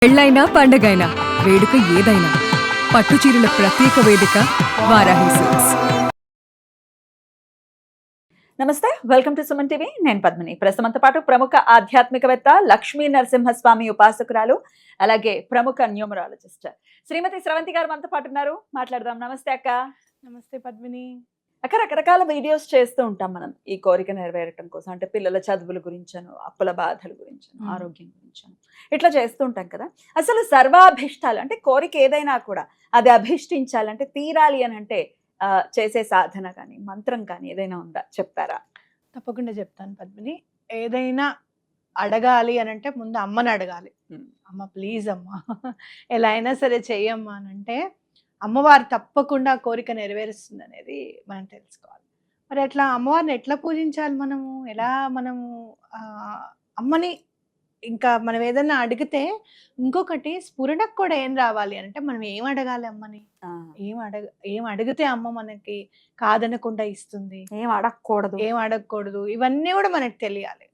పెళ్ళైనా పండగైనా వేడుక ఏదైనా పట్టు చీరల ప్రత్యేక వేదిక వారాహి సిల్క్స్. నమస్తే, వెల్కమ్ టు సుమన్ టీవీ. నేను పద్మిని. ప్రస్తుతంతో పాటు ప్రముఖ ఆధ్యాత్మికవేత్త లక్ష్మీ నరసింహస్వామి ఉపాసకురాలు, అలాగే ప్రముఖ న్యూమరాలజిస్ట్ శ్రీమతి స్రవంతి గారు మనతో పాటు ఉన్నారు. మాట్లాడదాం. నమస్తే అక్క. నమస్తే పద్మిని. అక్క, రకరకాల వీడియోస్ చేస్తూ ఉంటాం మనం ఈ కోరిక నెరవేరటం కోసం. అంటే పిల్లల చదువుల గురించను, అప్పుల బాధల గురించను, ఆరోగ్యం గురించను ఇట్లా చేస్తూ ఉంటాం కదా. అసలు సర్వాభిష్టాలు అంటే కోరిక ఏదైనా కూడా అది అభిష్టించాలంటే, తీరాలి అని అంటే చేసే సాధన కానీ మంత్రం కానీ ఏదైనా ఉందా, చెప్తారా? తప్పకుండా చెప్తాను పద్మిని. ఏదైనా అడగాలి అని అంటే ముందు అమ్మని అడగాలి. అమ్మ ప్లీజ్ అమ్మ ఎలా అయినా సరే చెయ్యమ్మా అని అంటే అమ్మవారు తప్పకుండా కోరిక నెరవేరుస్తుంది అనేది మనం తెలుసుకోవాలి. మరి అట్లా అమ్మవారిని ఎట్లా పూజించాలి మనము, ఎలా మనము అమ్మని ఇంకా మనం ఏదన్నా అడిగితే ఇంకొకటి స్ఫురణకు కూడా ఏం రావాలి అంటే మనం ఏం అడగాలి అమ్మని, ఏం అడిగితే అమ్మ మనకి కాదనకుండా ఇస్తుంది, ఏం అడగకూడదు, ఇవన్నీ కూడా మనకు తెలియాలి.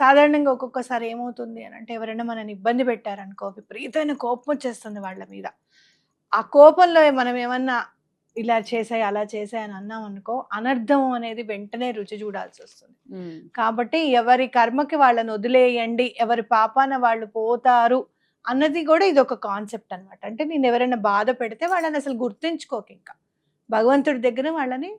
సాధారణంగా ఒక్కొక్కసారి ఏమవుతుంది అని అంటే ఎవరైనా మనని ఇబ్బంది పెట్టారనుకో, విపరీతమైన కోపం వచ్చేస్తుంది వాళ్ళ మీద. ఆ కోపంలో మనం ఏమన్నా ఇలా చేసాయి అలా చేసాయి అని అన్నాం అనుకో, అనర్థం అనేది వెంటనే రుచి చూడాల్సి వస్తుంది. కాబట్టి ఎవరి కర్మకి వాళ్ళని వదిలేయండి, ఎవరి పాపాన వాళ్ళు పోతారు అన్నది కూడా ఇది ఒక కాన్సెప్ట్ అనమాట. అంటే నేను ఎవరైనా బాధ పెడితే వాళ్ళని అసలు గుర్తించుకోక, ఇంకా భగవంతుడి దగ్గర వాళ్ళని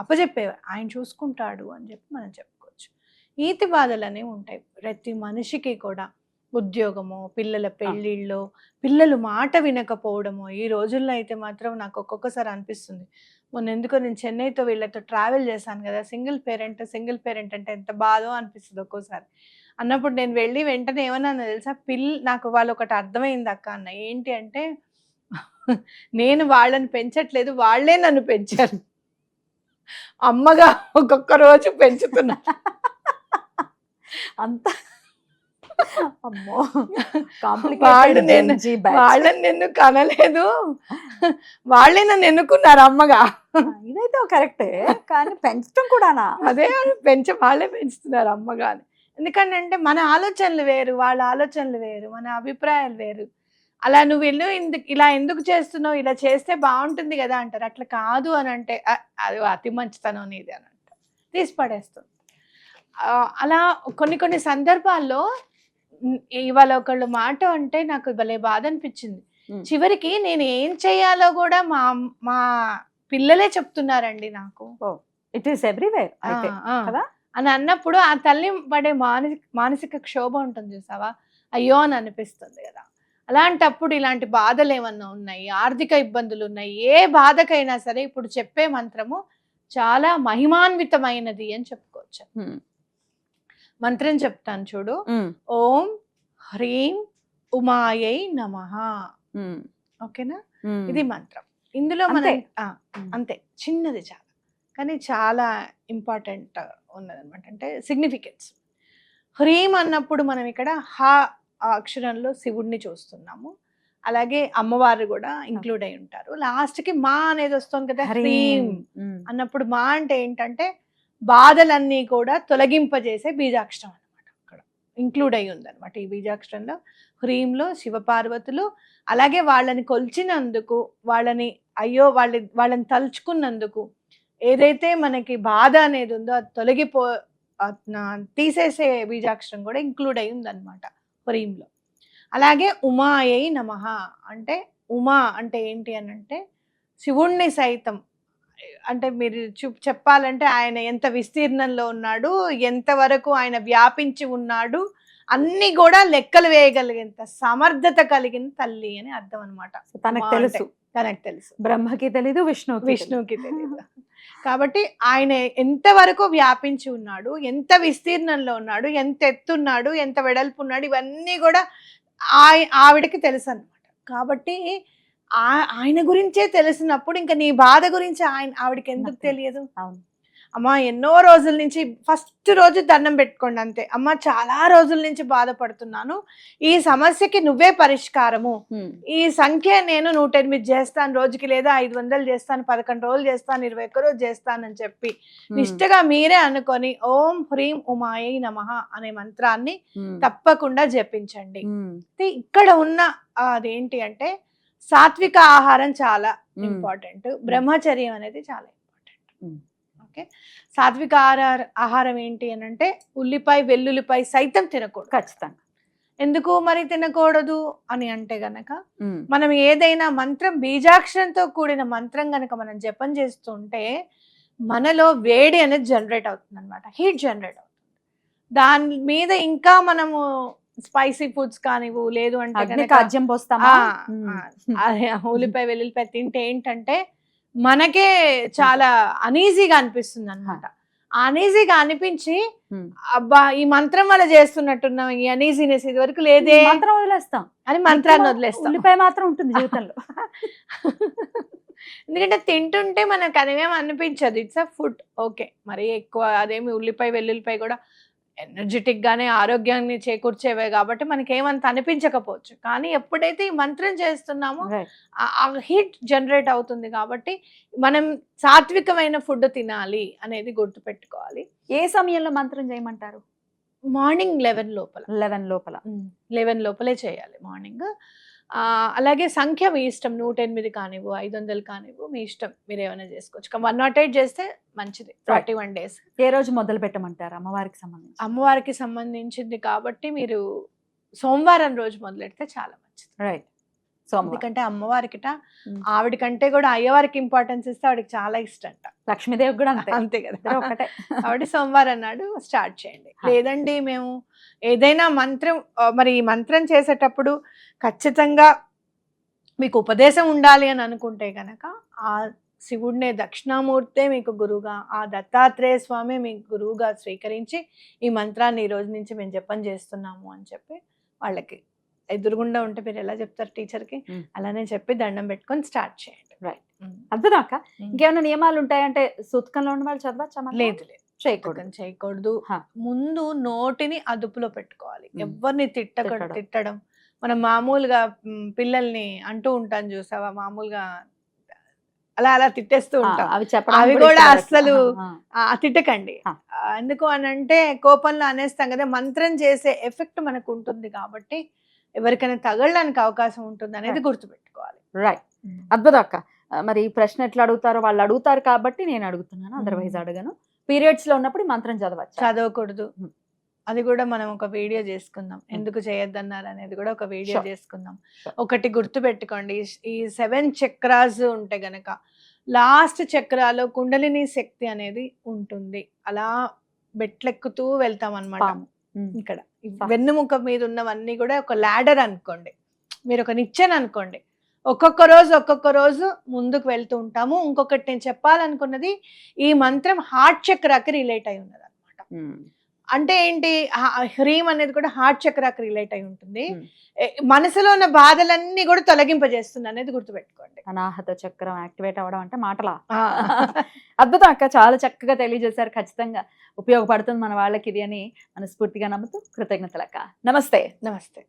అప్పచెప్పేవారు, ఆయన చూసుకుంటాడు అని చెప్పి మనం చెప్పుకోవచ్చు. ఈతి బాధలు అనేవి ఉంటాయి ప్రతి మనిషికి కూడా. ఉద్యోగము, పిల్లల పెళ్ళిళ్ళు, పిల్లలు మాట వినకపోవడము. ఈ రోజుల్లో అయితే మాత్రం నాకు ఒక్కొక్కసారి అనిపిస్తుంది, మొన్న ఎందుకో నేను చెన్నైతో వీళ్ళతో ట్రావెల్ చేశాను కదా, సింగిల్ పేరెంట్ అంటే ఎంత బాధో అనిపిస్తుంది ఒక్కోసారి. అన్నప్పుడు నేను వెళ్ళి వెంటనే ఏమన్నా తెలుసా, నాకు వాళ్ళు ఒకటి అర్థమైంది అక్క అన్న. ఏంటి అంటే నేను వాళ్ళని పెంచట్లేదు, వాళ్ళే నన్ను పెంచారు. అమ్మగా ఒక్కొక్క రోజు పెంచుతున్నా. అంత అమ్మో, వాళ్ళని నిన్ను కనలేదు, వాళ్ళే నన్ను ఎన్నుకున్నారు అమ్మగా. ఇదైతే కరెక్టే, కానీ పెంచడం కూడానా? అదే వాళ్ళే పెంచుతున్నారు అమ్మగా అని. ఎందుకంటే మన ఆలోచనలు వేరు, వాళ్ళ ఆలోచనలు వేరు, మన అభిప్రాయాలు వేరు. అలా నువ్వు ఇలా ఎందుకు చేస్తున్నావు, ఇలా చేస్తే బాగుంటుంది కదా అంటారు. అట్లా కాదు అని అంటే అది అతి మంచితనం నీది అని అంటారు, తీసి పడేస్తుంది. అలా కొన్ని సందర్భాల్లో ఇవాళ ఒకళ్ళు మాట అంటే నాకు భలే బాధ అనిపించింది. చివరికి నేను ఏం చెయ్యాలో కూడా మా పిల్లలే చెప్తున్నారండి నాకు. ఇట్ ఈస్ ఎవ్రీవేర్ అని అన్నప్పుడు ఆ తల్లి పడే మానసిక క్షోభ ఉంటుంది చూసావా, అయ్యో అని అనిపిస్తుంది కదా. అలాంటప్పుడు ఇలాంటి బాధలు ఏమన్నా ఉన్నాయి, ఆర్థిక ఇబ్బందులు ఉన్నాయి, ఏ బాధకైనా సరే ఇప్పుడు చెప్పే మంత్రము చాలా మహిమాన్వితమైనది అని చెప్పుకోవచ్చు. మంత్రం చెప్తాను చూడు. ఓం హ్రీం ఉమాయై నమః. ఓకేనా? ఇది మంత్రం. ఇందులో మనం అంతే చిన్నది చాలా, కానీ చాలా ఇంపార్టెంట్ ఉన్నదన్నమాట. అంటే సిగ్నిఫికెన్స్. హ్రీం అన్నప్పుడు మనం ఇక్కడ హ అక్షరంలో శివుడిని చూస్తున్నాము, అలాగే అమ్మవారు కూడా ఇంక్లూడ్ అయి ఉంటారు. లాస్ట్కి మా అనేది వస్తుంది కదా, హ్రీం అన్నప్పుడు మా అంటే ఏంటంటే బాధలన్నీ కూడా తొలగింపజేసే బీజాక్షరం అనమాట. అక్కడ ఇంక్లూడ్ అయి ఉందన్నమాట ఈ బీజాక్షరంలో. హ్రీంలో శివపార్వతులు, అలాగే వాళ్ళని కొల్చినందుకు, వాళ్ళని తలుచుకున్నందుకు ఏదైతే మనకి బాధ అనేది ఉందో అది తీసేసే బీజాక్షరం కూడా ఇంక్లూడ్ అయి ఉందన్నమాట హ్రీంలో. అలాగే ఉమాయై నమః అంటే, ఉమా అంటే ఏంటి అని అంటే శివుణ్ణి సైతం, అంటే మీరు చెప్పాలంటే ఆయన ఎంత విస్తీర్ణంలో ఉన్నాడు, ఎంతవరకు ఆయన వ్యాపించి ఉన్నాడు, అన్ని కూడా లెక్కలు వేయగలిగేంత సమర్థత కలిగిన తల్లి అని అర్థం అనమాట. తనకు తెలుసు, బ్రహ్మకి తెలీదు, విష్ణువుకి తెలీదు. కాబట్టి ఆయన ఎంతవరకు వ్యాపించి ఉన్నాడు, ఎంత విస్తీర్ణంలో ఉన్నాడు, ఎంత ఎత్తున్నాడు, ఎంత వెడల్పు ఉన్నాడు, ఇవన్నీ కూడా ఆవిడకి తెలుసు అనమాట. కాబట్టి ఆయన గురించే తెలిసినప్పుడు ఇంకా నీ బాధ గురించి ఆవిడకి ఎందుకు తెలియదు? అమ్మ ఎన్నో రోజుల నుంచి ఫస్ట్ రోజు దండం పెట్టుకోండి అంతే, అమ్మ చాలా రోజుల నుంచి బాధపడుతున్నాను, ఈ సమస్యకి నువ్వే పరిష్కారము, ఈ సంఖ్య నేను 108 చేస్తాను రోజుకి, లేదా 500 చేస్తాను, 11 రోజులు చేస్తాను, 21 రోజు చేస్తాను అని చెప్పి నిష్ఠగా మీరే అనుకొని ఓం హ్రీం ఉమాయై నమః అనే మంత్రాన్ని తప్పకుండా జపించండి. ఇక్కడ ఉన్న అదేంటి అంటే సాత్విక ఆహారం చాలా ఇంపార్టెంట్, బ్రహ్మచర్యం అనేది చాలా ఇంపార్టెంట్. ఓకే, సాత్విక ఆహారం ఏంటి అని అంటే ఉల్లిపాయ వెల్లుల్లిపాయ సైతం తినకూడదు. ఖచ్చితంగా. ఎందుకు మరి తినకూడదు అని అంటే గనక మనం ఏదైనా మంత్రం బీజాక్షరంతో కూడిన మంత్రం గనక మనం జపం చేస్తుంటే మనలో వేడి అనేది జనరేట్ అవుతుంది అనమాట, హీట్ జనరేట్ అవుతుంది. దాని మీద ఇంకా మనము స్పైసీ ఫుడ్స్ కానివ్వు, లేదు అంటే కాజ్యం పోస్తామా, ఉల్లిపాయ వెల్లుల్లిపాయ తింటే ఏంటంటే మనకే చాలా అనీజీగా అనిపిస్తుంది అనమాట. అనీజీగా అనిపించి అబ్బా ఈ మంత్రం వల్ల చేస్తున్నట్టున్నాం, ఈ అనీజీనెస్ ఇది వరకు లేదే, మంత్రం వదిలేస్తాం అని మంత్రాన్ని వదిలేస్తాం. ఉల్లిపాయ మాత్రం ఉంటుంది జీవితంలో. ఎందుకంటే తింటుంటే మనకు అదేమేమి అనిపించదు, ఇట్స్ అ ఫుడ్. ఓకే, మరి ఎక్కువ అదేమి ఉల్లిపాయ వెల్లుల్లిపాయ కూడా ఎనర్జెటిక్ గానే ఆరోగ్యాన్ని చేకూర్చేవే కాబట్టి మనకి ఏమంత అనిపించకపోవచ్చు, కానీ ఎప్పుడైతే ఈ మంత్రం చేస్తున్నామో ఆ హీట్ జనరేట్ అవుతుంది. కాబట్టి మనం సాత్వికమైన ఫుడ్ తినాలి అనేది గుర్తుపెట్టుకోవాలి. ఏ సమయంలో మంత్రం చేయమంటారు? మార్నింగ్ 11 లోపల. 11 లోపలే చేయాలి మార్నింగ్. అలాగే సంఖ్య మీ ఇష్టం, 108 కానివ్వు, 500 కానివ్వు, మీ ఇష్టం, మీరు ఏమైనా చేసుకోవచ్చు. 108 చేస్తే మంచిది, 41 days. ఏ రోజు మొదలు పెట్టమంటారు అమ్మవారికి సంబంధించి? అమ్మవారికి సంబంధించింది కాబట్టి మీరు సోమవారం రోజు మొదలెడితే చాలా మంచిది. రైట్. ఎందుకంటే అమ్మవారికిట ఆవిడ కంటే కూడా అయ్యవారికి ఇంపార్టెన్స్ ఇస్తే ఆవిడకి చాలా ఇష్టం అంట. లక్ష్మీదేవి కూడా అంతే కదా, ఒకటే. ఆవిడ సోమవారం నాడు స్టార్ట్ చేయండి. లేదండి మేము ఏదైనా మంత్రం, మరి ఈ మంత్రం చేసేటప్పుడు ఖచ్చితంగా మీకు ఉపదేశం ఉండాలి అని అనుకుంటే గనక ఆ శివుడినే దక్షిణామూర్తే మీకు గురువుగా, ఆ దత్తాత్రేయ స్వామి మీకు గురువుగా స్వీకరించి ఈ మంత్రాన్ని ఈ రోజు నుంచి మేము జపం చేస్తున్నాము అని చెప్పి వాళ్ళకి ఎదురుగుండా ఉంటే మీరు ఎలా చెప్తారు టీచర్కి, అలానే చెప్పి దండం పెట్టుకొని స్టార్ట్ చేయండి. రైట్. అర్థం అక్క. ఇంకేమైనా నియమాలు ఉంటాయంటే సూతకంలో ఉన్న వాళ్ళు చదవచ్చా? లేదు, చేయకూడదు. ముందు నోటిని అదుపులో పెట్టుకోవాలి, ఎవరిని తిట్టడం. మనం మామూలుగా పిల్లల్ని అంటూ ఉంటాం చూసావా, మామూలుగా అలా అలా తిట్టేస్తూ ఉంటాం, అవి కూడా అస్సలు తిట్టకండి. ఎందుకు అని అంటే కోపంలో అనేస్తాం కదా, మంత్రం చేసే ఎఫెక్ట్ మనకు ఉంటుంది కాబట్టి ఎవరికైనా తగలడానికి అవకాశం ఉంటుంది అనేది గుర్తుపెట్టుకోవాలి. రైట్. అద్భుతం అక్క. మరి ఈ ప్రశ్న ఎట్లా అడుగుతారో వాళ్ళు అడుగుతారు కాబట్టి నేను అడుగుతున్నాను, అదర్వైజ్ అడగను. పీరియడ్స్ లో ఉన్నప్పుడు మంత్రం చదవకూడదు. అది కూడా మనం ఒక వీడియో చేసుకుందాం, ఎందుకు చేయొద్దన్నారు అనేది కూడా ఒక వీడియో చేసుకుందాం. ఒకటి గుర్తు పెట్టుకోండి, ఈ 7 చక్రాస్ ఉంటే గనక లాస్ట్ చక్రాలో కుండలిని శక్తి అనేది ఉంటుంది. అలా బెట్లెక్కుతూ వెళ్తాం అనమాట. ఇక్కడ వెన్నుముక మీద ఉన్నవన్నీ కూడా ఒక ల్యాడర్ అనుకోండి, మీరు ఒక నిచ్చెన అనుకోండి. ఒక్కొక్క రోజు ముందుకు వెళ్తూ ఉంటాము. ఇంకొకటి నేను చెప్పాలనుకున్నది, ఈ మంత్రం హార్ట్ చక్రాకి రిలేట్ అయి ఉన్నది అనమాట. అంటే ఏంటి, హ్రీం అనేది కూడా హార్ట్ చక్రాకి రిలేట్ అయి ఉంటుంది. మనసులో ఉన్న బాధలన్నీ కూడా తొలగింపజేస్తుంది అనేది గుర్తుపెట్టుకోండి. అనాహత చక్రం యాక్టివేట్ అవ్వడం అంటే మాటలా? అద్భుతం అక్క, చాలా చక్కగా తెలియజేశారు. ఖచ్చితంగా ఉపయోగపడుతుంది మన వాళ్ళకి ఇది అని మనస్ఫూర్తిగా నమ్ముతూ కృతజ్ఞతలు అక్క. నమస్తే. నమస్తే.